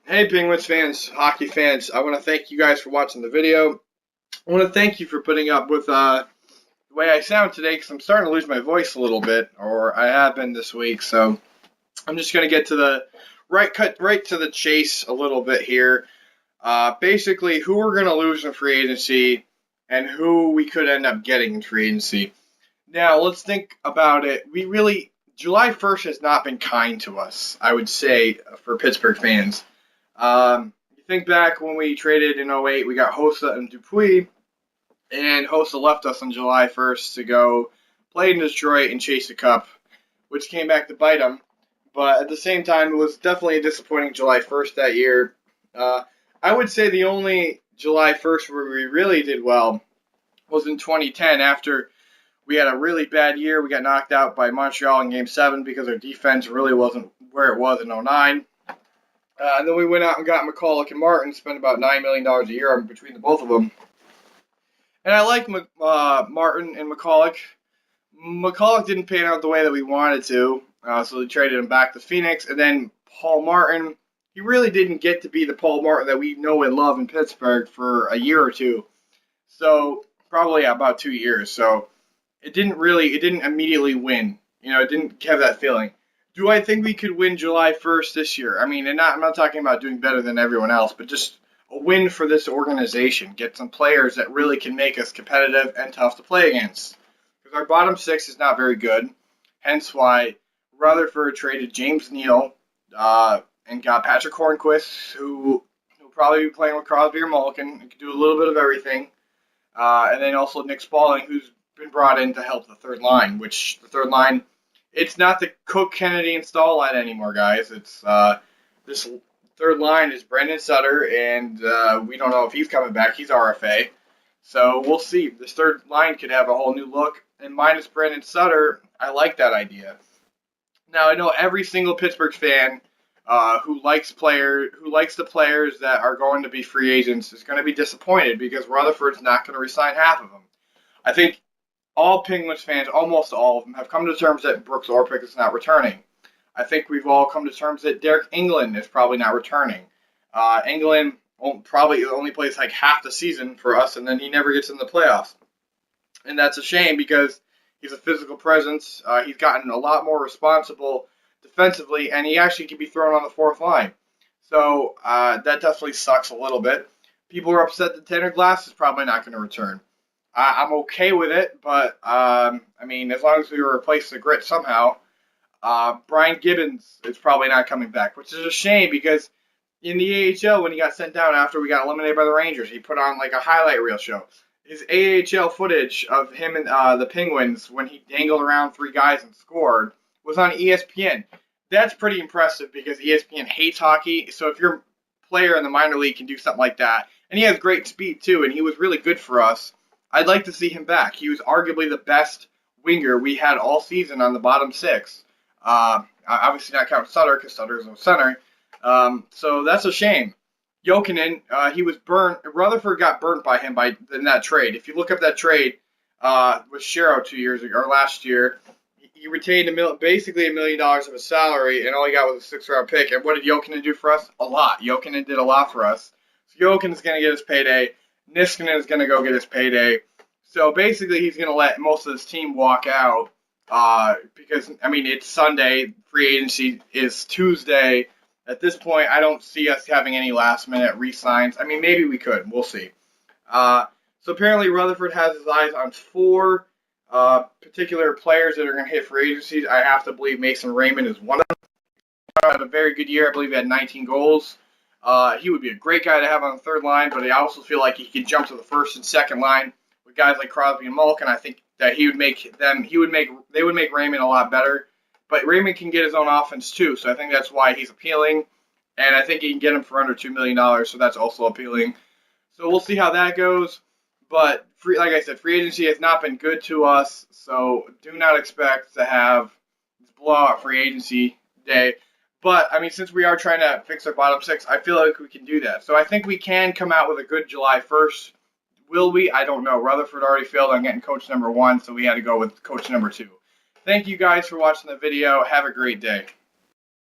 Hey Penguins fans, hockey fans, I want to thank you guys for watching the video. I want to thank you for putting up with the way I sound today because I'm starting to lose my voice a little bit, or I have been this week, so I'm just going to get to the cut right to the chase a little bit here. Basically, who we're going to lose in free agency and who we could end up getting in free agency. Now, let's think about it. July 1st has not been kind to us, I would say, for Pittsburgh fans. You think back when we traded in '08, we got Hossa and Dupuis, and Hossa left us on July 1st to go play in Detroit and chase the cup, which came back to bite him. But at the same time, it was definitely a disappointing July 1st that year. I would say the only July 1st where we really did well was in 2010 after we had a really bad year. We got knocked out by Montreal in Game 7 because our defense really wasn't where it was in '09. And then we went out and got McCulloch and Martin, spent about $9 million a year between the both of them. And I like Martin and McCulloch. McCulloch didn't pan out the way that we wanted to, so they traded him back to Phoenix. And then Paul Martin, he really didn't get to be the Paul Martin that we know and love in Pittsburgh for a year or two. So probably about 2 years. So it didn't immediately win. It didn't have that feeling. Do I think we could win July 1st this year? I mean, I'm not talking about doing better than everyone else, but just a win for this organization. Get some players that really can make us competitive and tough to play against. Because our bottom six is not very good. Hence why Rutherford traded James Neal and got Patrick Hornquist, who will probably be playing with Crosby or Mulligan and can do a little bit of everything. And then also Nick Spaulding, who's been brought in to help the third line, which the third line, it's not the Cook, Kennedy, and Stahl line anymore, guys. It's this third line is Brendan Sutter, and we don't know if he's coming back. He's RFA. So we'll see. This third line could have a whole new look. And minus Brendan Sutter, I like that idea. Now, I know every single Pittsburgh fan who likes the players that are going to be free agents is going to be disappointed because Rutherford's not going to re-sign half of them. I think all Penguins fans, almost all of them, have come to terms that Brooks Orpik is not returning. I think we've all come to terms that Derek England is probably not returning. England probably only plays like half the season for us, and then he never gets in the playoffs. And that's a shame because he's a physical presence. He's gotten a lot more responsible defensively, and he actually can be thrown on the fourth line. So that definitely sucks a little bit. People are upset that Tanner Glass is probably not going to return. I'm okay with it, but I mean, as long as we replace the grit somehow, Brian Gibbons is probably not coming back, which is a shame because in the AHL, when he got sent down after we got eliminated by the Rangers, he put on like a highlight reel show. His AHL footage of him and the Penguins when he dangled around three guys and scored was on ESPN. That's pretty impressive because ESPN hates hockey, so if your player in the minor league can do something like that, and he has great speed too, and he was really good for us, I'd like to see him back. He was arguably the best winger we had all season on the bottom six. Obviously not counting Sutter because Sutter is no center. So that's a shame. Jokinen, he was burnt. Rutherford got burnt by him in that trade. If you look up that trade with Shero 2 years ago or last year, he retained basically $1 million of his salary, and all he got was a 6th round pick. And what did Jokinen do for us? A lot. Jokinen did a lot for us. So Jokinen's going to get his payday. Niskanen is going to go get his payday. So basically, he's going to let most of his team walk out because, I mean, it's Sunday. Free agency is Tuesday. At this point, I don't see us having any last-minute re-signs. I mean, maybe we could. We'll see. So apparently, Rutherford has his eyes on 4 particular players that are going to hit free agencies. I have to believe Mason Raymond is one of them. He had a very good year. I believe he had 19 goals. He would be a great guy to have on the third line, but I also feel like he could jump to the first and second line with guys like Crosby and Malkin. I think that they would make Raymond a lot better. But Raymond can get his own offense too, so I think that's why he's appealing. And I think you can get him for under $2 million, so that's also appealing. So we'll see how that goes. But like I said, free agency has not been good to us, so do not expect to have this blowout free agency day. But, I mean, since we are trying to fix our bottom six, I feel like we can do that. So I think we can come out with a good July 1st. Will we? I don't know. Rutherford already failed on getting coach number 1, so we had to go with coach number 2. Thank you guys for watching the video. Have a great day.